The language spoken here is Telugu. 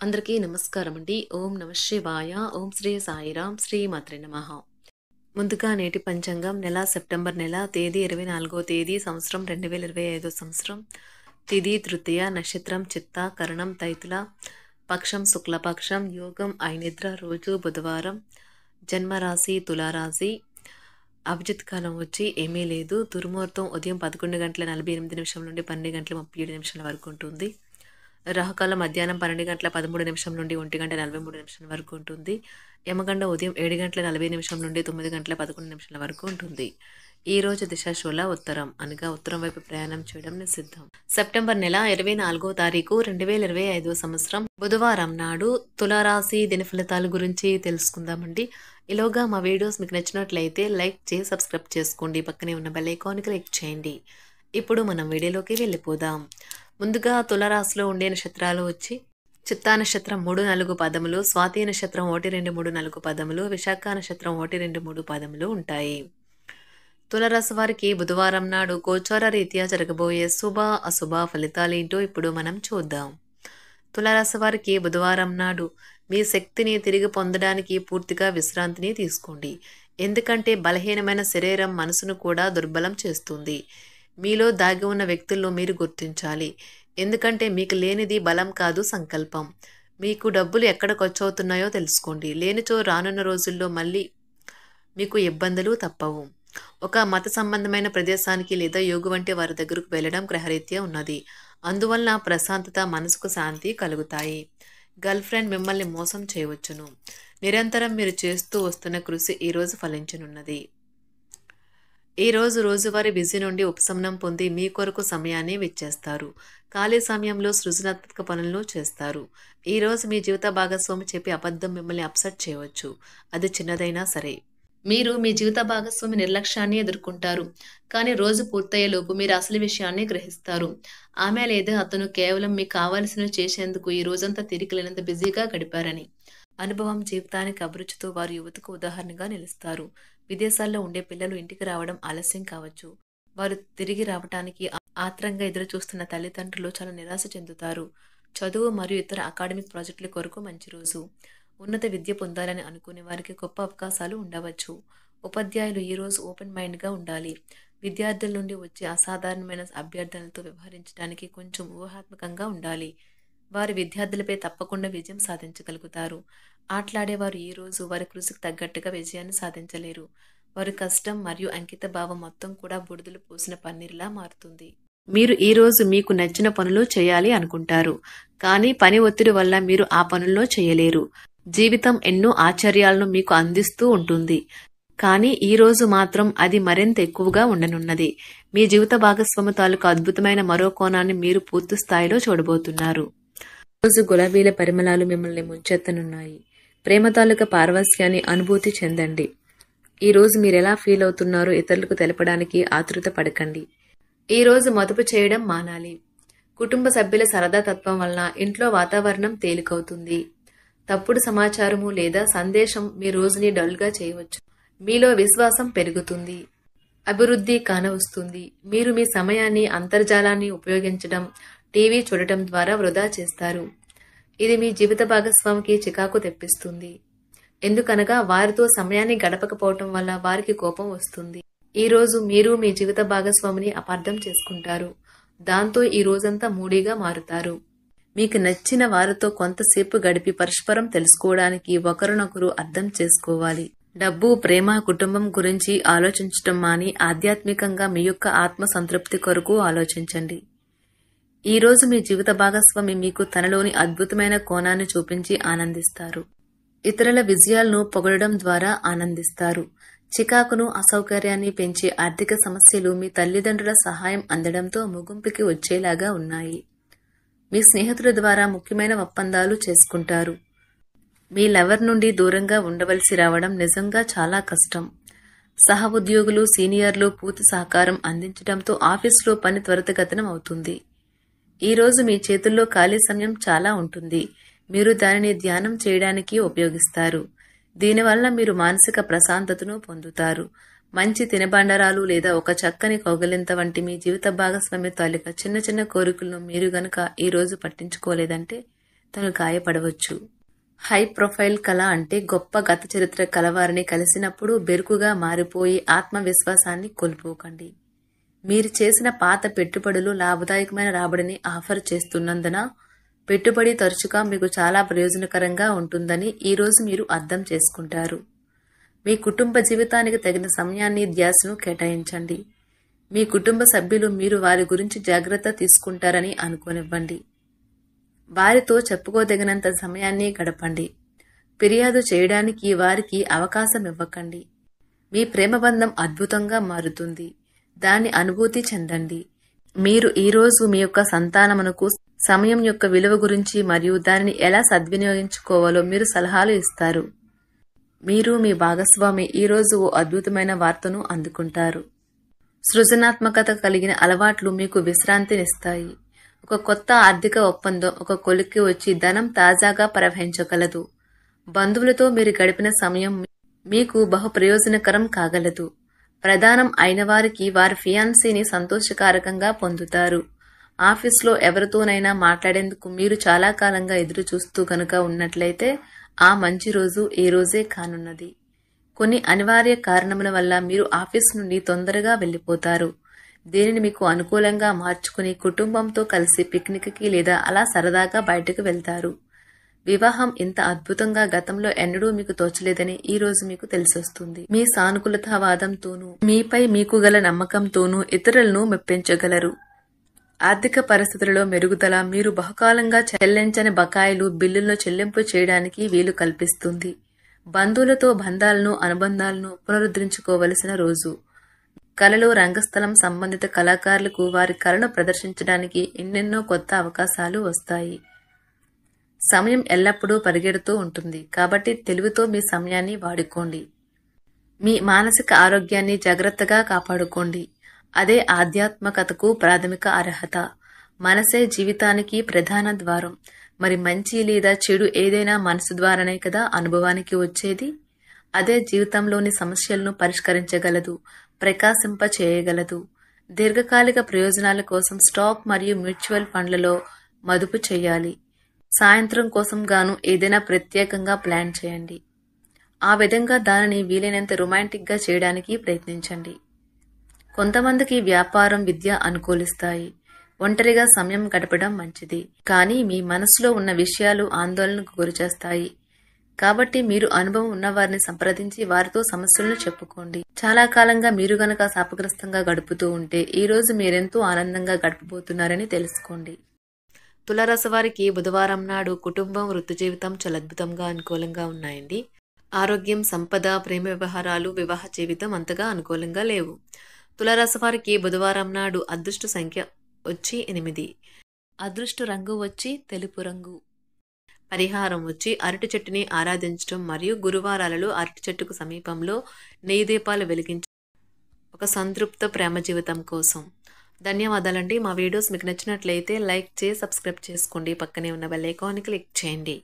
అందరికీ నమస్కారం అండి. ఓం నమ శివాయ. ఓం శ్రీ సాయిరాం. శ్రీ మాత్రే నమః. ముందుగా నేటి పంచాంగం నెల సెప్టెంబర్ నెల తేదీ 24వ తేదీ సంవత్సరం 2025 సంవత్సరం. తిథి తృతీయ, నక్షత్రం చిత్త, కరణం తైతుల, పక్షం శుక్లపక్షం, యోగం ఐనిద్ర, రోజు బుధవారం, జన్మరాశి తులారాశి. అభిజిత్ కాలం వచ్చి ఏమీ లేదు. దుర్ముహూర్తం ఉదయం 11:48 నుండి 12:37 వరకు ఉంటుంది. రాహుకాలం మధ్యాహ్నం 12:13 నుండి 1:43 వరకు ఉంటుంది. యమగండ ఉదయం 7:40 నుండి 9:11 వరకు ఉంటుంది. ఈ రోజు దిశాశూల ఉత్తరం, అనగా ఉత్తరం వైపు ప్రయాణం చేయడం నిషిద్ధం. సెప్టెంబర్ నెల 24వ తారీఖు 2025 సంవత్సరం బుధవారం నాడు తులారాశి దిన ఫలితాల గురించి తెలుసుకుందామండి. ఈలోగా మా వీడియోస్ మీకు నచ్చినట్లయితే లైక్ చేసి సబ్స్క్రైబ్ చేసుకోండి. పక్కనే ఉన్న బెల్ ఐకాన్కి క్లిక్ చేయండి. ఇప్పుడు మనం వీడియోలోకి వెళ్ళిపోదాం. ముందుగా తులారాశిలో ఉండే నక్షత్రాలు వచ్చి చిత్తా నక్షత్రం 3-4 పదములు, స్వాతి నక్షత్రం 1-2-3-4 పదములు, విశాఖ నక్షత్రం 1-2-3 పదములు ఉంటాయి. తులారాశి వారికి బుధవారం నాడు గోచార రీత్యా జరగబోయే శుభ అశుభ ఫలితాలేంటో ఇప్పుడు మనం చూద్దాం. తులారాశి వారికి బుధవారం నాడు మీ శక్తిని తిరిగి పొందడానికి పూర్తిగా విశ్రాంతిని తీసుకోండి. ఎందుకంటే బలహీనమైన శరీరం మనసును కూడా దుర్బలం చేస్తుంది. మీలో దాగి ఉన్న వ్యక్తుల్లో మీరు గుర్తించాలి. ఎందుకంటే మీకు లేనిది బలం కాదు, సంకల్పం. మీకు డబ్బులు ఎక్కడ ఖర్చవుతున్నాయో తెలుసుకోండి. లేనిచో రానున్న రోజుల్లో మళ్ళీ మీకు ఇబ్బందులు తప్పవు. ఒక మత సంబంధమైన ప్రదేశానికి లేదా యోగు వంటి వారి దగ్గరకు వెళ్ళడం గ్రహరీత్యా ఉన్నది. అందువల్ల ప్రశాంతత, మనసుకు శాంతి కలుగుతాయి. గర్ల్ ఫ్రెండ్ మిమ్మల్ని మోసం చేయవచ్చును. నిరంతరం మీరు చేస్తూ వస్తున్న కృషి ఈరోజు ఫలించనున్నది. ఈ రోజు రోజువారీ బిజీ నుండి ఉపశమనం పొంది మీ కొరకు సమయాన్ని వెచ్చేస్తారు. ఖాళీ సమయంలో సృజనాత్మక పనులను చేస్తారు. ఈ రోజు మీ జీవిత భాగస్వామి చెప్పే అబద్ధం మిమ్మల్ని అప్సెట్ చేయవచ్చు. అది చిన్నదైనా సరే. మీరు మీ జీవిత భాగస్వామి నిర్లక్ష్యాన్ని ఎదుర్కొంటారు. కానీ రోజు పూర్తయ్యేలోపు మీరు అసలు విషయాన్ని గ్రహిస్తారు. ఆమె లేదా అతను కేవలం మీకు కావలసినవి చేసేందుకు ఈ రోజంతా తిరిగిలేనంత బిజీగా గడిపారని. అనుభవం జీవితానికి అభిరుచితో వారు యువతకు ఉదాహరణగా నిలుస్తారు. విదేశాల్లో ఉండే పిల్లలు ఇంటికి రావడం ఆలస్యం కావచ్చు. వారు తిరిగి రావటానికి ఆత్రంగా ఎదురు చూస్తున్న తల్లిదండ్రులు చాలా నిరాశ చెందుతారు. చదువు మరియు ఇతర అకాడమిక్ ప్రాజెక్టుల కొరకు మంచి రోజు. ఉన్నత విద్య పొందాలని అనుకునే వారికి గొప్ప అవకాశాలు ఉండవచ్చు. ఉపాధ్యాయులు ఈ రోజు ఓపెన్ మైండ్గా ఉండాలి. విద్యార్థుల నుండి వచ్చే అసాధారణమైన అభ్యర్థనలతో వ్యవహరించడానికి కొంచెం ఊహాత్మకంగా ఉండాలి. వారి విద్యార్థులపై తప్పకుండా విజయం సాధించగలుగుతారు. ఆటలాడేవారు ఈ రోజు వారి కృషికి తగ్గట్టుగా విజయాన్ని సాధించలేరు. వారి కష్టం మరియు అంకిత భావం మొత్తం కూడా బుడిదలు పోసిన పన్నీరులా మారుతుంది. మీరు ఈ రోజు మీకు నచ్చిన పనులు చేయాలి అనుకుంటారు. కానీ పని ఒత్తిడి వల్ల మీరు ఆ పనుల్లో చేయలేరు. జీవితం ఎన్నో ఆశ్చర్యాలను మీకు అందిస్తూ ఉంటుంది. కానీ ఈ రోజు మాత్రం అది మరింత ఎక్కువగా ఉండనున్నది. మీ జీవిత భాగస్వామి తాలూకు అద్భుతమైన మరో కోణాన్ని మీరు పూర్తి స్థాయిలో చూడబోతున్నారు. రోజు గులాబీల పరిమళాలు మిమ్మల్ని ముంచెత్తనున్నాయి. ప్రేమ తాలూకా పారవస్యాన్ని అనుభూతి చెందండి. ఈ రోజు మీరెలా ఫీల్ అవుతున్నారో ఇతరులకు తెలపడానికి ఆతృత పడకండి. ఈ రోజు మదుపు చేయడం మానాలి. కుటుంబ సభ్యుల సరదా తత్వం వలన ఇంట్లో వాతావరణం తేలికవుతుంది. తప్పుడు సమాచారము లేదా సందేశం మీ రోజుని డల్గా చేయవచ్చు. మీలో విశ్వాసం పెరుగుతుంది. అభివృద్ధి కానవస్తుంది. మీరు మీ సమయాన్ని అంతర్జాలాన్ని ఉపయోగించడం, టీవీ చూడటం ద్వారా వృధా చేస్తారు. ఇది మీ జీవిత భాగస్వామికి చికాకు తెప్పిస్తుంది. ఎందుకనగా వారితో సమయాన్ని గడపకపోవటం వల్ల వారికి కోపం వస్తుంది. ఈ రోజు మీరు మీ జీవిత భాగస్వామిని అపార్థం చేసుకుంటారు. దాంతో ఈ రోజంతా మూడీగా మారుతారు. మీకు నచ్చిన వారితో కొంతసేపు గడిపి పరస్పరం తెలుసుకోవడానికి ఒకరినొకరు అర్థం చేసుకోవాలి. డబ్బు, ప్రేమ, కుటుంబం గురించి ఆలోచించటం మాని ఆధ్యాత్మికంగా మీ యొక్క ఆత్మ సంతృప్తి కొరకు ఆలోచించండి. ఈ రోజు మీ జీవిత భాగస్వామి మీకు తనలోని అద్భుతమైన కోణాన్ని చూపించి ఆనందిస్తారు. ఇతరుల విజయాలను పొగడడం ద్వారా ఆనందిస్తారు. చికాకును, అసౌకర్యాన్ని పెంచే ఆర్థిక సమస్యలు మీ తల్లిదండ్రుల సహాయం అందడంతో ముగింపుకి వచ్చేలాగా ఉన్నాయి. మీ స్నేహితుల ద్వారా ముఖ్యమైన ఒప్పందాలు చేసుకుంటారు. మీ లవర్ నుండి దూరంగా ఉండవలసి రావడం నిజంగా చాలా కష్టం. సహ ఉద్యోగులు, సీనియర్లు పూర్తి సహకారం అందించడంతో ఆఫీసులో పని త్వరితగతిన అవుతుంది. ఈ రోజు మీ చేతుల్లో ఖాళీ సమయం చాలా ఉంటుంది. మీరు దానిని ధ్యానం చేయడానికి ఉపయోగిస్తారు. దీనివల్ల మీరు మానసిక ప్రశాంతతను పొందుతారు. మంచి తినబండరాలు లేదా ఒక చక్కని కౌగిలింత వంటి మీ జీవిత భాగస్వామి తాలూకా చిన్న చిన్న కోరికలను మీరు గనక ఈ రోజు పట్టించుకోలేదంటే తను గాయపడవచ్చు. హై ప్రొఫైల్ కళ అంటే గొప్ప గత చరిత్ర కలవారిని కలిసినప్పుడు బెరుకుగా మారిపోయి ఆత్మవిశ్వాసాన్ని కోల్పోకండి. మీరు చేసిన పాత పెట్టుబడులు లాభదాయకమైన రాబడిని ఆఫర్ చేస్తున్నందున పెట్టుబడి తరచుగా మీకు చాలా ప్రయోజనకరంగా ఉంటుందని ఈరోజు మీరు అర్థం చేసుకుంటారు. మీ కుటుంబ జీవితానికి తగిన సమయాన్ని ధ్యాసను కేటాయించండి. మీ కుటుంబ సభ్యులు మీరు వారి గురించి జాగ్రత్త తీసుకుంటారని అనుకోనివ్వండి. వారితో చెప్పుకోదగినంత సమయాన్ని గడపండి. ఫిర్యాదు చేయడానికి వారికి అవకాశం ఇవ్వకండి. మీ ప్రేమబంధం అద్భుతంగా మారుతుంది. దాన్ని అనుభూతి చెందండి. మీరు ఈరోజు మీ యొక్క సంతానమునకు సమయం యొక్క విలువ గురించి మరియు దానిని ఎలా సద్వినియోగించుకోవాలో మీరు సలహాలు ఇస్తారు. మీరు మీ భాగస్వామి ఈరోజు ఓ అద్భుతమైన వార్తను అందుకుంటారు. సృజనాత్మకత కలిగిన అలవాట్లు మీకు విశ్రాంతినిస్తాయి. ఒక కొత్త ఆర్థిక ఒప్పందం ఒక కొలిక్కి వచ్చి ధనం తాజాగా ప్రవహించగలదు. బంధువులతో మీరు గడిపిన సమయం మీకు బహు ప్రయోజనకరం కాగలదు. ప్రధానం అయిన వారికి వారి ఫియాన్సీని సంతోషకారకంగా పొందుతారు. ఆఫీస్లో ఎవరితోనైనా మాట్లాడేందుకు మీరు చాలా కాలంగా ఎదురు చూస్తూ గనుక ఉన్నట్లయితే ఆ మంచి రోజు ఈ రోజే కానున్నది. కొన్ని అనివార్య కారణముల వల్ల మీరు ఆఫీస్ నుండి తొందరగా వెళ్లిపోతారు. దీనిని మీకు అనుకూలంగా మార్చుకుని కుటుంబంతో కలిసి పిక్నిక్కి లేదా అలా సరదాగా బయటకు వెళ్తారు. వివాహం ఇంత అద్భుతంగా గతంలో ఎన్నడూ మీకు తోచలేదని ఈ రోజు మీకు తెలిసొస్తుంది. మీ సానుకూలతావాదంతోనూ మీపై మీకు గల నమ్మకంతోనూ ఇతరులను మెప్పించగలరు. ఆర్థిక పరిస్థితులలో మెరుగుదల మీరు బహుకాలంగా చెల్లించని బకాయిలు బిల్లులను చెల్లింపు చేయడానికి వీలు కల్పిస్తుంది. బంధువులతో బంధాలను అనుబంధాలను పునరుద్ధరించుకోవలసిన రోజు. కళలు రంగస్థలం సంబంధిత కళాకారులకు వారి కళను ప్రదర్శించడానికి ఎన్నెన్నో కొత్త అవకాశాలు వస్తాయి. సమయం ఎల్లప్పుడూ పరిగెడుతూ ఉంటుంది కాబట్టి తెలివితో మీ సమయాన్ని వాడుకోండి. మీ మానసిక ఆరోగ్యాన్ని జాగ్రత్తగా కాపాడుకోండి. అదే ఆధ్యాత్మికతకు ప్రాథమిక అర్హత. మనసే జీవితానికి ప్రధాన ద్వారం. మరి మంచి లేదా చెడు ఏదైనా మనసు ద్వారానే కదా అనుభవానికి వచ్చేది. అదే జీవితంలోని సమస్యలను పరిష్కరించగలదు, ప్రకాశింప చేయగలదు. దీర్ఘకాలిక ప్రయోజనాల కోసం స్టాక్ మరియు మ్యూచువల్ ఫండ్లలో మదుపు చేయాలి. సాయంత్రం కోసం గాను ఏదైనా ప్రత్యేకంగా ప్లాన్ చేయండి. ఆ విధంగా దానిని వీలైనంత రొమాంటిక్గా చేయడానికి ప్రయత్నించండి. కొంతమందికి వ్యాపారం, విద్య అనుకూలిస్తాయి. ఒంటరిగా సమయం గడపడం మంచిది. కానీ మీ మనసులో ఉన్న విషయాలు ఆందోళనకు గురిచేస్తాయి. కాబట్టి మీరు అనుభవం ఉన్నవారిని సంప్రదించి వారితో సమస్యలను చెప్పుకోండి. చాలా కాలంగా మీరు గనక శాపగ్రస్తంగా గడుపుతూ ఉంటే ఈ రోజు మీరెంతో ఆనందంగా గడపబోతున్నారని తెలుసుకోండి. తులారాశి వారికి బుధవారం నాడు కుటుంబం, వృత్తి జీవితం చాలా అద్భుతంగా అనుకూలంగా ఉన్నాయండి. ఆరోగ్యం, సంపద, ప్రేమ వ్యవహారాలు, వివాహ జీవితం అంతగా అనుకూలంగా లేవు. తులారాశి వారికి బుధవారం నాడు అదృష్ట సంఖ్య వచ్చి 8. అదృష్ట రంగు వచ్చి తెలుపు రంగు. పరిహారం వచ్చి అరటి చెట్టుని ఆరాధించడం మరియు గురువారాలలో అరటి చెట్టుకు సమీపంలో నెయ్యి దీపాలు వెలిగించడం ఒక సంతృప్త ప్రేమ జీవితం కోసం. ధన్యవాదాలండి. మా వీడియోస్ మీకు నచ్చినట్లయితే లైక్ చేసి సబ్స్క్రైబ్ చేసుకోండి. పక్కనే ఉన్న బెల్ ఐకాన్ని క్లిక్ చేయండి.